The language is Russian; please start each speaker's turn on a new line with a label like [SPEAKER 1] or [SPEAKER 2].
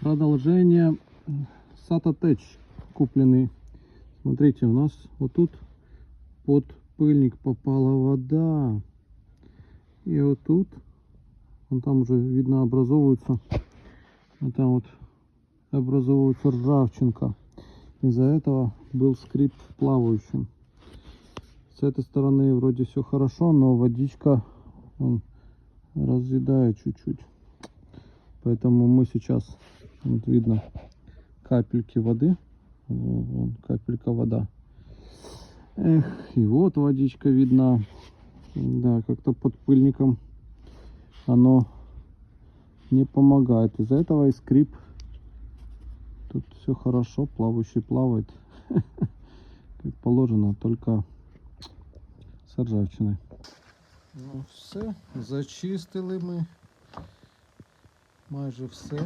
[SPEAKER 1] Продолжение Сататеч купленный. Смотрите, у нас вот тут под пыльник попала вода. И вот тут, вон там уже видно образовывается, вот там вот образовывается ржавчинка. Из-за этого был скрип плавающим. С этой стороны вроде все хорошо, но водичка разъедает чуть-чуть. Поэтому мы сейчас, вот видно, капельки воды. Вон капелька вода. Эх, и вот водичка видна. Да, как-то под пыльником оно не помогает. Из-за этого и скрип. Тут все хорошо, плавающий плавает. Как положено, только з ржавчиною. Ну все, зачистили ми майже все.